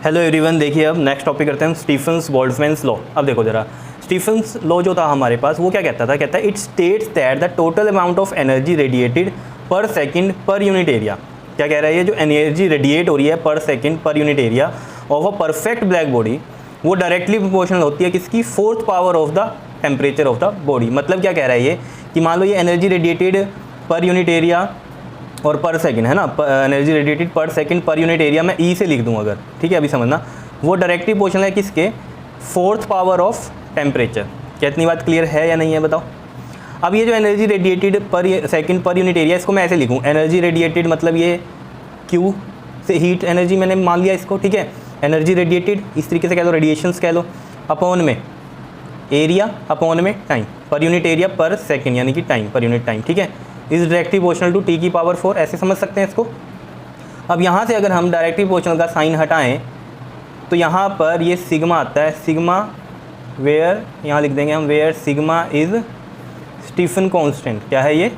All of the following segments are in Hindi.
हेलो एवरीवन, देखिए अब नेक्स्ट टॉपिक करते हैं हम स्टीफन्स बोल्ट्जमैन्स लॉ। अब देखो जरा, स्टीफन्स लॉ जो था हमारे पास वो क्या कहता था, कहता है it states that the total amount of energy radiated per second per unit area. क्या कह रहा है, ये जो एनर्जी रेडिएट हो रही है पर second per unit area of a perfect black body वो डायरेक्टली प्रोपोर्शनल होती है किसकी, fourth power of the temperature of the body. मतलब क्या कह रहा है ये कि मान लो ये energy radiated per unit area और पर सेकंड है ना, energy radiated per second per unit area मैं ई से लिख दूँ अगर, ठीक है अभी समझना, वो डायरेक्टली प्रोपोर्शनल है किसके, फोर्थ पावर ऑफ टेम्परेचर। क्या इतनी बात क्लियर है या नहीं है बताओ। अब ये जो energy radiated per second per unit area, इसको मैं ऐसे लिखूँ, एनर्जी रेडिएटेड मतलब ये क्यू से हीट एनर्जी मैंने मान लिया इसको, ठीक है। एनर्जी रेडिएटेड इस तरीके से कह लो, रेडिएशंस कह लो, अपॉन में एरिया अपॉन में time, per unit area per second यानी कि टाइम पर यूनिट टाइम, ठीक है। Is directly proportional to T की पावर 4, ऐसे समझ सकते हैं इसको। अब यहाँ से अगर हम डायरेक्टली प्रोपोर्शनल का साइन हटाएं तो यहाँ पर ये सिग्मा आता है, सिग्मा वेयर यहाँ लिख देंगे हम, where sigma is Stefan constant. क्या है ये,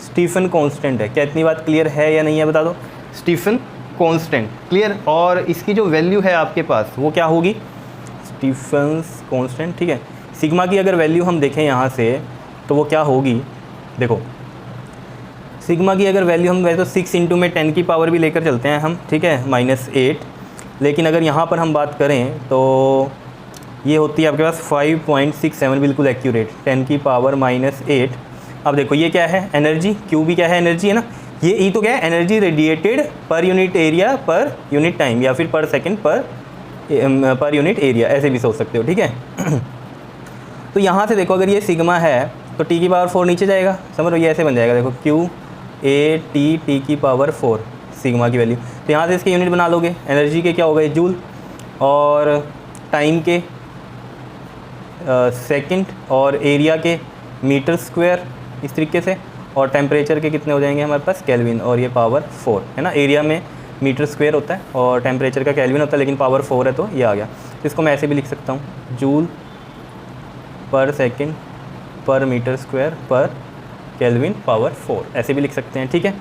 स्टीफन कांस्टेंट है। क्या इतनी बात क्लियर है या नहीं है बता दो। स्टीफन कांस्टेंट क्लियर, और इसकी जो वैल्यू है आपके पास वो क्या होगी, स्टीफन्स कांस्टेंट, ठीक है। सिग्मा की अगर वैल्यू हम देखें यहाँ से तो वो क्या होगी, देखो सिग्मा की अगर वैल्यू हम वैसे तो 6 इंटू में 10 की पावर भी लेकर चलते हैं हम, ठीक है, -8, लेकिन अगर यहाँ पर हम बात करें तो ये होती है आपके पास 5.67, बिल्कुल एक्यूरेट, 10 की पावर -8। अब देखो ये क्या है, एनर्जी, क्यू भी क्या है, एनर्जी है ना, ये ई तो क्या है, energy radiated per unit area per unit time या फिर पर सेकेंड पर यूनिट एरिया, ऐसे भी सोच सकते हो, ठीक है। तो यहाँ से देखो अगर ये सिग्मा है तो टी की पावर 4 नीचे जाएगा, समझ लो, ये ऐसे बन जाएगा, देखो क्यू ए टी की पावर 4 सिग्मा की वैल्यू। तो यहाँ से इसके यूनिट बना लोगे, एनर्जी के क्या हो गए जूल, और टाइम के सेकंड, और एरिया के मीटर स्क्वायर इस तरीके से, और टेम्परेचर के कितने हो जाएंगे हमारे पास, केल्विन, और ये पावर 4 है ना। एरिया में मीटर स्क्वायर होता है और टेम्परेचर का केल्विन होता है, लेकिन पावर 4 है तो ये आ गया। तो इसको मैं ऐसे भी लिख सकता हूँ, joule per second per metre square per kelvin power 4, ऐसे भी लिख सकते हैं, ठीक है।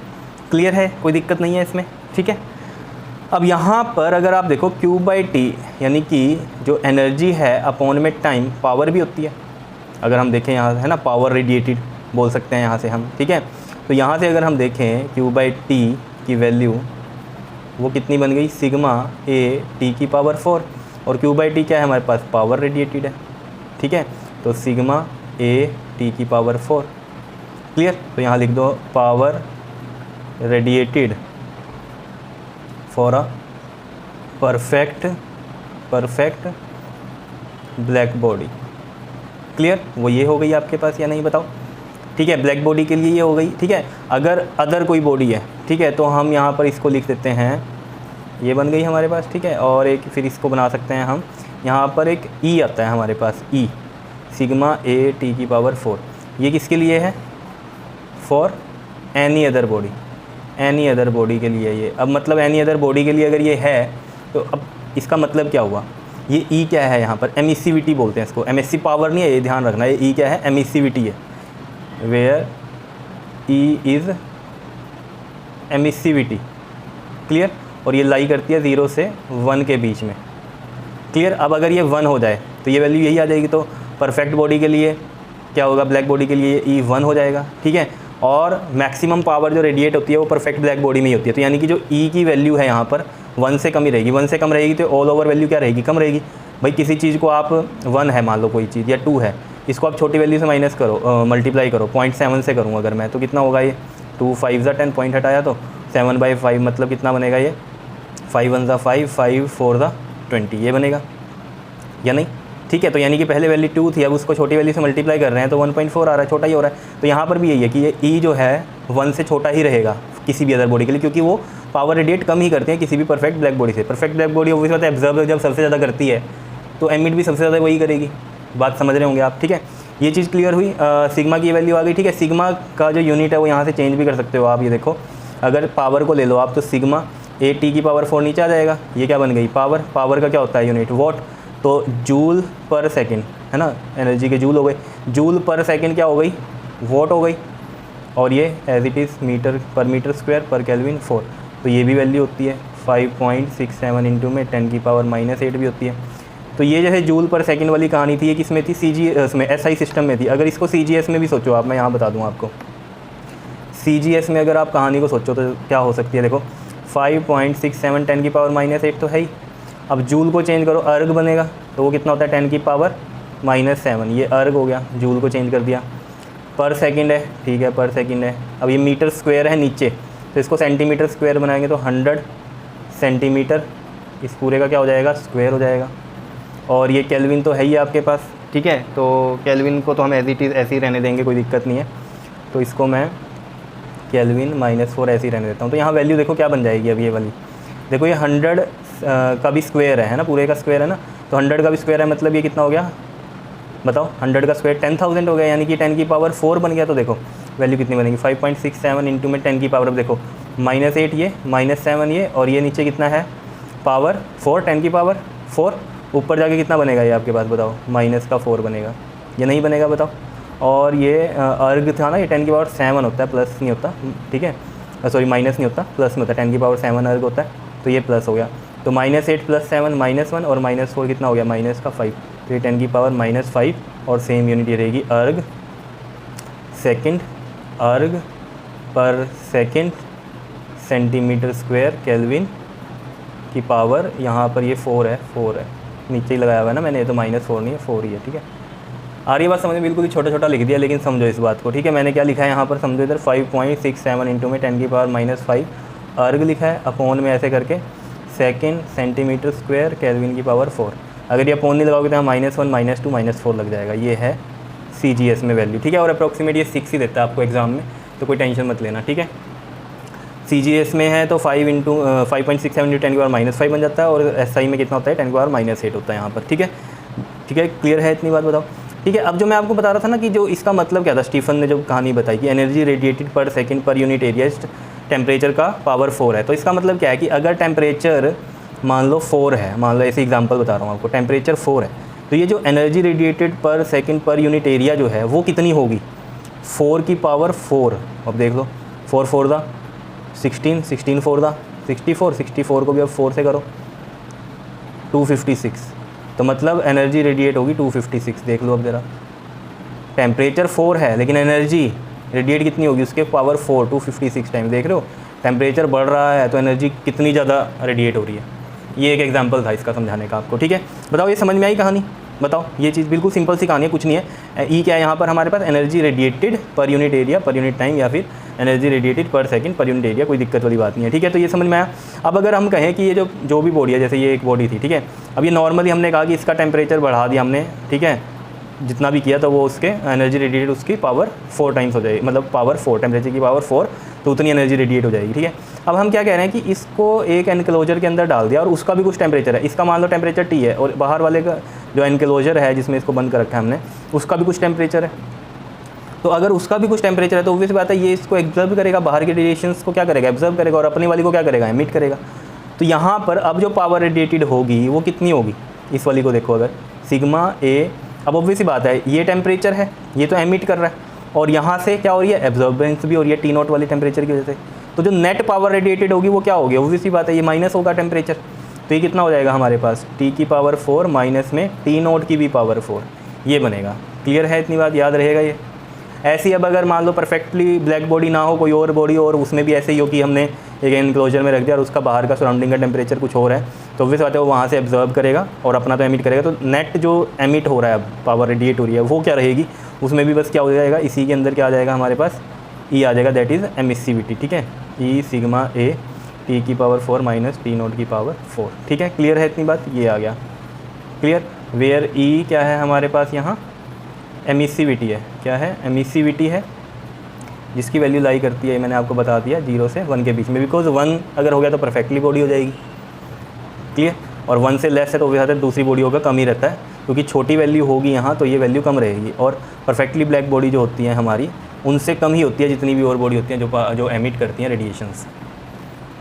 क्लियर है, कोई दिक्कत नहीं है इसमें, ठीक है। अब यहाँ पर अगर आप देखो Q/T यानी कि जो एनर्जी है अपॉन में टाइम, पावर भी होती है। अगर हम देखें यहाँ है ना, पावर रेडिएटेड बोल सकते हैं यहाँ से हम, ठीक है। तो यहाँ से अगर हम देखें Q/T की वैल्यू वो कितनी बन गई, सिग्मा ए टी की पावर 4, और Q/T क्या है हमारे पास, पावर रेडिएटेड है, ठीक है। तो सिग्मा ए टी की पावर 4, क्लियर। तो यहाँ लिख दो power radiated for a perfect black body, clear. वो ये हो गई आपके पास या नहीं बताओ, ठीक है। ब्लैक बॉडी के लिए ये हो गई, ठीक है। अगर अदर कोई बॉडी है, ठीक है, तो हम यहाँ पर इसको लिख देते हैं, ये बन गई हमारे पास, ठीक है। और एक फिर इसको बना सकते हैं हम, यहाँ पर एक ई आता है हमारे पास, ई सिग्मा ए टी की पावर 4, ये किसके लिए है, for any other body, any other body के लिए ये। अब मतलब एनी अदर बॉडी के लिए अगर ये है तो अब इसका मतलब क्या हुआ, ये ई क्या है यहाँ पर, एमिसिविटी बोलते हैं इसको, एमएससी पावर नहीं है, ये ध्यान रखना, ये ई क्या है, एमिसिविटी है, where E is emissivity, clear. और ये लाई करती है 0 से 1 के बीच में, क्लियर। अब अगर ये 1 हो जाए तो ये वैल्यू यही आ जाएगी, तो परफेक्ट बॉडी के लिए क्या होगा, ब्लैक बॉडी के लिए ई 1 हो जाएगा, ठीक है। और मैक्सिमम पावर जो रेडिएट होती है वो परफेक्ट ब्लैक बॉडी में ही होती है, तो यानी कि जो ई की वैल्यू है यहाँ पर 1 से कम ही रहेगी, 1 से कम रहेगी तो ऑल ओवर वैल्यू क्या रहेगी, कम रहेगी। भाई किसी चीज़ को आप 1 है मान लो कोई चीज़, या 2 है, इसको आप छोटी वैल्यू से माइनस करो, मल्टीप्लाई करो, 0.7 से करूँ अगर मैं, तो कितना होगा ये, 2 5 ज़ा 10 पॉइंट हटाया तो 7/5, मतलब कितना बनेगा ये, 5 1 ज़ा 5 5 4 ज़ा 20, ये बनेगा या नहीं, ठीक है। तो यानी कि पहले वैल्यू 2 थी, अब उसको छोटी वैल्यू से मल्टीप्लाई कर रहे हैं तो 1.4 आ रहा है, छोटा ही हो रहा है। तो यहाँ पर भी यही है कि ये ई जो है 1 से छोटा ही रहेगा किसी भी अदर बॉडी के लिए, क्योंकि वो पावर रेडिएट कम ही करते हैं किसी भी परफेक्ट ब्लैक बॉडी से। परफेक्ट ब्लैक बॉडी ऑब्वियस बात है एब्जर्व जब सबसे ज़्यादा करती है तो एमिट भी सबसे ज़्यादा वही करेगी, बात समझ रहे होंगे आप, ठीक है। ये चीज़ क्लियर हुई, सिग्मा की वैल्यू आ गई, ठीक है। सिग्मा का जो यूनिट है वो यहाँ से चेंज भी कर सकते हो आप, ये देखो अगर पावर को ले लो आप तो सिग्मा ए टी की पावर 4 नीचे आ जाएगा, ये क्या बन गई, पावर। पावर का क्या होता है यूनिट, वॉट, तो जूल पर सेकेंड है ना, एनर्जी के जूल हो गए, जूल पर सेकेंड क्या हो गई, वॉट हो गई, और ये as it is metre square per kelvin 4, तो ये भी वैल्यू होती है 5.67 इंटू में 10 की पावर -8 भी होती है। तो ये जैसे जूल पर सेकंड वाली कहानी थी, ये किस में थी, CGS में, SI सिस्टम में थी। अगर इसको CGS में भी सोचो आप, मैं यहाँ बता दूँ आपको, CGS में अगर आप कहानी को सोचो तो क्या हो सकती है, देखो 5.67 10 की पावर -8 तो है ही। अब जूल को चेंज करो, अर्ग बनेगा, तो वो कितना होता है 10 की पावर -7, ये अर्ग हो गया, जूल को चेंज कर दिया। पर सेकंड है, ठीक है, पर सेकंड है। अब ये मीटर स्क्वायर है नीचे, तो इसको सेंटीमीटर स्क्वायर बनाएंगे तो 100 सेंटीमीटर, इस पूरे का क्या हो जाएगा, स्क्वायर हो जाएगा। और ये केल्विन तो है ही आपके पास, ठीक है, तो केल्विन को तो हम एज इट इज़ ऐसे ही रहने देंगे, कोई दिक्कत नहीं है। तो इसको मैं केल्विन -4 ऐसे ही रहने देता हूँ। तो यहाँ वैल्यू देखो क्या बन जाएगी अब ये वाली, देखो ये 100 का भी स्क्वायर है ना, पूरे का स्क्वायर है ना, तो 100 का भी स्क्वायर है, मतलब ये कितना हो गया बताओ, 100 का स्क्वायर 10,000 हो गया, यानी कि 10 की पावर 4 बन गया। तो देखो वैल्यू कितनी बनेगी, 5.67 इंटू में 10 की पावर, अब देखो -8 ये, -7 ये, और ये नीचे कितना है पावर 4, 10 की पावर 4, ऊपर जाके कितना बनेगा ये आपके पास बताओ, -4 बनेगा, ये नहीं बनेगा बताओ। और ये अर्ग था ना, ये 10 की पावर 7 होता है, प्लस नहीं होता, ठीक है, सॉरी माइनस नहीं होता, प्लस में होता है, 10 की पावर 7 अर्ग होता है, तो ये प्लस हो गया। तो -8 + 7 -1, और -4 कितना हो गया, -5, तो ये 10 की पावर -5, और सेम यूनिट ये रहेगी अर्ग सेकंड, अर्ग पर सेकंड सेंटीमीटर स्क्वायर केल्विन की पावर, यहाँ पर ये 4 है, नीचे ही लगाया हुआ है ना मैंने, ये तो -4 नहीं है, 4 ही है, ठीक है। आ रही बात समझ में, बिल्कुल ही छोटा छोटा लिख दिया, लेकिन समझो इस बात को, ठीक है। मैंने क्या लिखा है यहाँ पर, समझो इधर 5.67 इंटू में 10 की पावर -5 अर्ग लिखा है, अपोन में ऐसे करके सेकंड सेंटीमीटर स्क्वायर केल्विन की पावर 4। अगर ये अपोन नहीं लगाओगे तो यहाँ -1 -2 -4 लग जाएगा, ये है CGS में वैल्यू, ठीक है। और अप्रॉक्सीमेट ये 6 ही देता है आपको एग्जाम में, तो कोई टेंशन मत लेना, ठीक है। CGS में है तो 5.67 इंटू 10 की पावर -5 बन जाता है, और SI में कितना होता है 10 की पावर -8 होता है यहाँ पर, ठीक है, ठीक है। क्लियर है इतनी बात, बताओ, ठीक है। अब जो मैं आपको बता रहा था ना कि जो इसका मतलब क्या था, स्टीफन ने जो कहानी बताई कि energy radiated per second per unit area temperature का पावर 4 है। तो इसका मतलब क्या है कि अगर टेम्परेचर मान लो 4 है, मान लो ऐसे एग्जांपल बता रहा हूँ आपको, टेम्परेचर 4 है, तो ये जो energy radiated per second per unit area जो है वो कितनी होगी, 4 की पावर 4। अब देख लो 4 4 दा 16, 16 4 दा 64, 64 को भी अब 4 से करो 256, तो मतलब एनर्जी रेडिएट होगी 256। देख लो अब ज़रा, टेम्परेचर 4 है लेकिन एनर्जी रेडिएट कितनी होगी, उसके पावर 4, 256 टाइम। देख रहे हो टेम्परेचर बढ़ रहा है तो एनर्जी कितनी ज़्यादा रेडिएट हो रही है। ये एक एग्जांपल था इसका समझाने का आपको, ठीक है। बताओ ये समझ में आई कहानी, बताओ, ये चीज़ बिल्कुल सिंपल सी कहानी है, कुछ नहीं है। ई क्या है यहाँ पर हमारे पास, energy radiated per unit area per unit time, या फिर energy radiated per second per unit area, कोई दिक्कत वाली बात नहीं है, ठीक है। तो ये समझ में आया। अब अगर हम कहें कि ये जो भी बॉडी है, जैसे ये एक बॉडी थी, ठीक है, अब ये नॉर्मली हमने कहा कि इसका टेम्परेचर बढ़ा दिया हमने, ठीक है, जितना भी किया तो वो उसके एनर्जी रेडिएट उसकी पावर 4 टाइम्स हो जाएगी, मतलब पावर 4, टेम्परेचर की पावर 4, तो उतनी एनर्जी रेडिएट हो जाएगी, ठीक है। अब हम क्या कह रहे हैं कि इसको एक एनक्लोजर के अंदर डाल दिया और उसका भी कुछ टेम्परेचर है, इसका मान लो टेम्परेचर T है, और बाहर वाले का जो एनक्लोजर है जिसमें इसको बंद कर रखा है हमने, उसका भी कुछ टेम्परेचर है। तो अगर उसका भी कुछ टेम्परेचर है तो ऑब्वियस बात है ये इसको एब्जर्व करेगा, बाहर के रेडिएशंस को क्या करेगा, एब्जर्व करेगा, और अपनी वाली को क्या करेगा, एमिट करेगा। तो यहाँ पर अब जो पावर रेडिएटेड होगी वो कितनी होगी, इस वाली को देखो अगर सिग्मा ए, अब ऑब्वियस बात है ये टेम्परेचर है, ये तो एमिट कर रहा है, और यहाँ से क्या हो रही है, एब्जॉर्बेंस भी हो रही है T नॉट वाली टेम्परेचर की वजह से। तो जो नेट पावर रेडिएटेड होगी वो क्या होगी, ऑब्वियस बात है ये माइनस होगा टेम्परेचर। तो ये कितना हो जाएगा हमारे पास, T की पावर 4 माइनस में T नॉट की भी पावर 4, ये बनेगा। क्लियर है इतनी बात, याद रहेगा ये। ऐसी अब अगर मान लो परफेक्टली ब्लैक बॉडी ना हो, कोई और बॉडी, और उसमें भी ऐसे ही हो कि हमने एक एनक्लोजर में रख दिया और उसका बाहर का सराउंडिंग का टेम्परेचर कुछ और है, तो ऑब्वियस बात है वो वहाँ से एब्जॉर्ब करेगा और अपना तो एमिट करेगा। तो नेट जो एमिट हो रहा है, अब पावर रेडिएट हो रही है, वो क्या रहेगी, उसमें भी बस क्या हो जाएगा, इसी के अंदर क्या आ जाएगा हमारे पास, ई आ जाएगा, दैट इज़ एमिसिविटी, ठीक है। ई सिग्मा ए T की पावर 4 माइनस T नॉट की पावर 4, ठीक है। क्लियर है इतनी बात, ये आ गया क्लियर। वेयर ई क्या है हमारे पास, यहाँ एमिसिविटी है, क्या है, एमिसिविटी है, जिसकी वैल्यू लाई करती है, मैंने आपको बता दिया 0 से 1 के बीच में, बिकॉज 1 अगर हो गया तो परफेक्टली बॉडी हो जाएगी, क्लियर, और 1 से लेस है तो वो दूसरी बॉडी होगा, कम ही रहता है, क्योंकि छोटी वैल्यू होगी यहाँ तो ये वैल्यू कम रहेगी, और परफेक्टली ब्लैक बॉडी जो होती है हमारी उनसे कम ही होती है जितनी भी और बॉडी होती हैं जो एमिट करती हैं रेडिएशंस।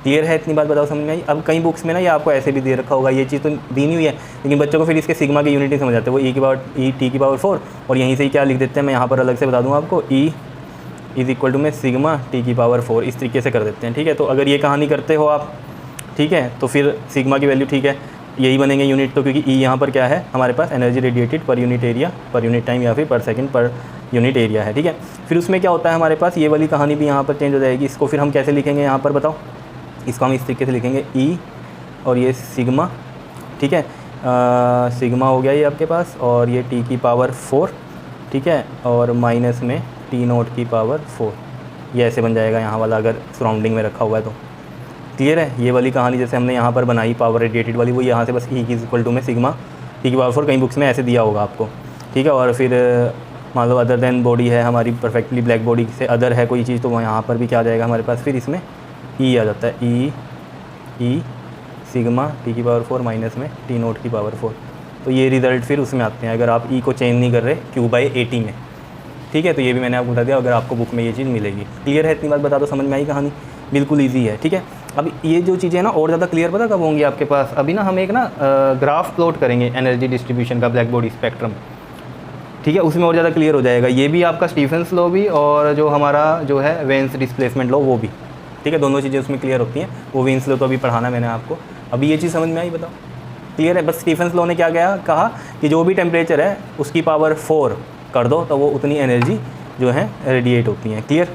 क्लियर है इतनी बात, बताओ समझ में आई। अब कई बुक्स में ना ये आपको ऐसे भी दे रखा होगा, ये चीज़ तो दी नहीं हुई है, लेकिन बच्चों को फिर इसके सिग्मा की यूनिट नहीं समझ आते, वो T की पावर 4, और यहीं से ही क्या लिख देते हैं, मैं यहाँ पर अलग से बता दूँ आपको, E इज़ इक्वल टू में सिग्मा T की पावर 4, इस तरीके से कर देते हैं, ठीक है। तो अगर ये कहानी करते हो आप ठीक है। तो फिर सिग्मा की वैल्यू ठीक है यही बनेंगे यूनिट, तो क्योंकि ई यहाँ पर क्या है हमारे पास energy radiated per unit area, per unit time या फिर पर सेकंड पर यूनिट एरिया है, ठीक है। फिर उसमें क्या होता है हमारे पास ये वाली कहानी भी यहाँ पर चेंज हो जाएगी। इसको फिर हम कैसे लिखेंगे यहाँ पर बताओ, इसको हम इस तरीके से लिखेंगे ई और ये सिग्मा, ठीक है। सिग्मा हो गया ये आपके पास, और ये टी की पावर 4, ठीक है, और माइनस में टी नोट की पावर 4, ये ऐसे बन जाएगा यहाँ वाला अगर सराउंडिंग में रखा हुआ है तो। क्लियर है। ये वाली कहानी जैसे हमने यहाँ पर बनाई पावर रेडिएटेड वाली, वो यहाँ से बस ई इज इक्वल टू में सिग्मा टी की पावर 4, कहीं बुक्स में ऐसे दिया होगा आपको, ठीक है। और फिर मान लो अदर देन बॉडी है हमारी परफेक्टली ब्लैक बॉडी से अदर है कोई चीज़, तो वहाँ यहाँ पर भी क्या आ जाएगा हमारे पास, फिर इसमें ई आ जाता है, ई सिग्मा टी की पावर 4 माइनस में टी नोट की पावर 4। तो ये रिज़ल्ट फिर उसमें आते हैं अगर आप ई को चेंज नहीं कर रहे Q/80 में, ठीक है। तो ये भी मैंने आपको बता दिया, अगर आपको बुक में ये चीज़ मिलेगी। क्लियर है, इतनी बात बता दो, समझ में आई कहानी, बिल्कुल ईजी है, ठीक है। अब ये जो चीज़ें हैं ना और ज़्यादा क्लियर पता कब होंगी आपके पास, अभी ना हम एक ना ग्राफ प्लॉट करेंगे एनर्जी डिस्ट्रीब्यूशन का ब्लैक बॉडी स्पेक्ट्रम, ठीक है, उसमें और ज़्यादा क्लियर हो जाएगा। ये भी आपका स्टीफेंस लॉ भी और जो हमारा जो है वेन्स डिस्प्लेसमेंट लॉ वो भी, ठीक है, दोनों चीज़ें उसमें क्लियर होती हैं। वो वेन्स लॉ तो अभी पढ़ाना मैंने आपको, अभी ये चीज़ समझ में आई बताओ। क्लियर है। बस स्टीफेंस लॉ ने क्या कहा कि जो भी टेम्परेचर है उसकी पावर 4 कर दो तो वो उतनी एनर्जी जो है रेडिएट होती है। क्लियर।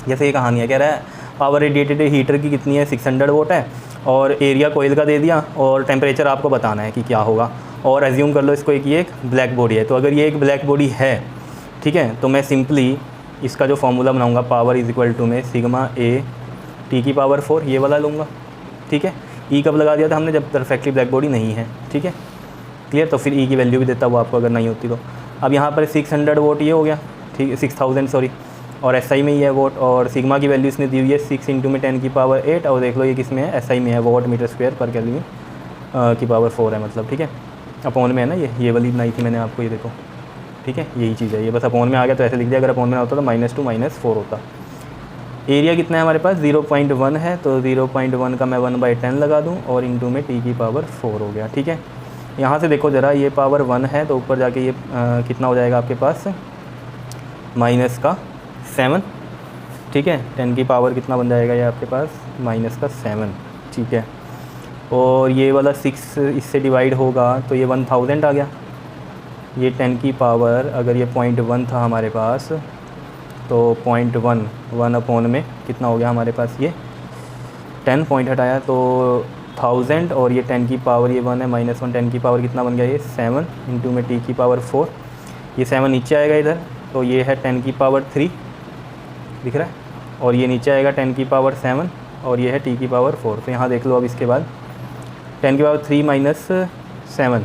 जैसे ये कहानी है, कह रहा है पावर रेडिएटेड हीटर की कितनी है 600 वोट है, और एरिया कोयल का दे दिया और टेम्परेचर आपको बताना है कि क्या होगा, और एज्यूम कर लो इसको ये एक ब्लैक बॉडी है। तो अगर ये एक ब्लैक बॉडी है, ठीक है, तो मैं सिंपली इसका जो फॉर्मूला बनाऊंगा पावर इज इक्वल टू में सिग्मा ए टी की पावर 4 ये वाला लूँगा, ठीक है। ई कब लगा दिया था हमने, जब परफेक्टली ब्लैक बॉडी नहीं है, ठीक है। क्लियर। तो फिर ई की वैल्यू भी देता वो आपको अगर नहीं होती तो। अब यहाँ पर 600 वोट ये हो गया, ठीक है, 6000 सॉरी, और एसआई में ही है वोट, और सिग्मा की वैल्यू इसने दी हुई है 6 × में 10 की पावर 8, और देख लो ये किस में है, एसआई में है, vote metre square per kelvin की पावर 4 है मतलब, ठीक है। अपॉन में है ना, ये वाली बनाई थी मैंने आपको, ये देखो, ठीक है, यही चीज़ है, ये बस अपॉन में आ गया तो ऐसे लिख दिया, अगर अपॉन में होता तो -2 -4 होता। एरिया कितना है हमारे पास 0.1 है, तो 0.1 का मैं 1/10 लगा दूं और इंटू में टी की पावर 4 हो गया, ठीक है। यहाँ से देखो ज़रा, ये पावर 1 है तो ऊपर जाके ये कितना हो जाएगा आपके पास -7, ठीक है। 10 की पावर कितना बन जाएगा ये आपके पास -7, ठीक है। और ये वाला 6 इससे डिवाइड होगा तो ये 1000 आ गया। ये 10 की पावर अगर ये 0.1 था हमारे पास तो 0.1 अपॉन में कितना हो गया हमारे पास, ये 10 पॉइंट हटाया तो 1000, और ये 10 की पावर ये 1 है -1, 10 की पावर कितना बन गया ये 7 इंटू में टी की पावर 4, ये 7 नीचे आएगा इधर, तो ये है 10 की पावर 3 दिख रहा है, और ये नीचे आएगा 10 की पावर 7, और ये है टी की पावर 4। तो यहाँ देख लो अब इसके बाद 10 की पावर 3 - 7,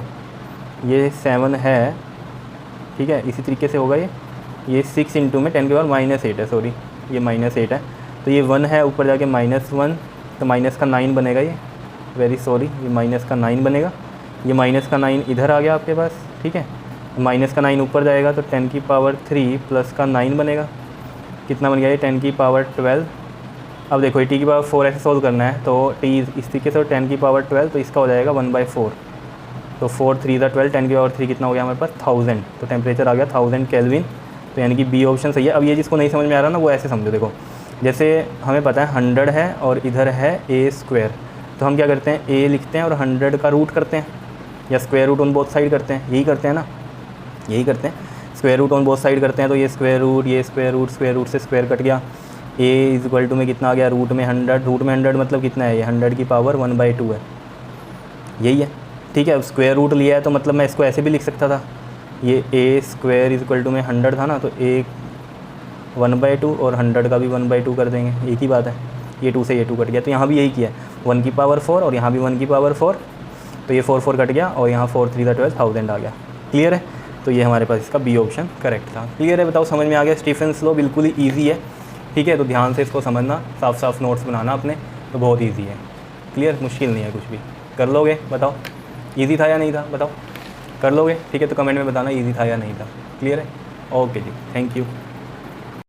ये 7 है, ठीक है, इसी तरीके से होगा ये 6 इंटू में 10 की पावर -8 है, सॉरी ये -8 है, तो ये 1 है ऊपर जाके -1, तो माइनस का 9 बनेगा, ये वेरी सॉरी ये माइनस का 9 बनेगा, ये माइनस का 9 इधर आ गया आपके पास, ठीक है, माइनस का 9 ऊपर जाएगा तो 10 की पावर 3 प्लस का 9 बनेगा, कितना बन गया ये 10 की पावर 12। अब देखो ये टी की पावर 4 ऐसे सोल्व करना है तो टी इस तरीके से 10 की पावर 12, तो इसका हो जाएगा 1/4, तो 4 3 12, 10 की पावर 3 कितना हो गया हमारे पास 1000, तो टेम्परेचर आ गया 1000 केल्विन, तो यानी कि बी ऑप्शन सही है। अब ये जिसको नहीं समझ में आ रहा ना वो ऐसे समझो, देखो जैसे हमें पता है 100 है और इधर है a², तो हम क्या करते हैं a लिखते हैं और 100 का रूट करते हैं, या square root on both side करते हैं, यही करते हैं ना, यही करते हैं, square root on both side करते हैं। तो ये स्क्वायर रूट, ये स्क्वायर रूट से स्क्वायर कट गया, a इज इक्वल टू में कितना आ गया रूट में 100, रूट में 100 मतलब कितना है ये 100 की पावर 1/2 है, यही है, ठीक है। अब स्क्वायर रूट लिया है तो मतलब मैं इसको ऐसे भी लिख सकता था, ये a² इज इक्वल टू में 100 था ना, तो a 1/2 और 100 का भी 1/2 कर देंगे, एक ही बात है, ये 2 से ये 2 कट गया, तो यहाँ भी यही किया 1 की पावर 4 और यहाँ भी 1 की पावर 4, तो ये 4 कट गया और यहाँ 4 3 12 1000 आ गया। क्लियर है, तो ये हमारे पास इसका बी ऑप्शन करेक्ट था। क्लियर है, बताओ समझ में आ गया। स्टीफेंस लॉ बिल्कुल ही ईजी है, ठीक है, तो ध्यान से इसको समझना, साफ साफ नोट्स बनाना अपने, तो बहुत ईजी है। क्लियर, मुश्किल नहीं है कुछ भी, कर लोगे, बताओ ईजी था या नहीं था, बताओ कर लोगे, ठीक है, तो कमेंट में बताना ईजी था या नहीं था। क्लियर है, ओके जी, थैंक यू।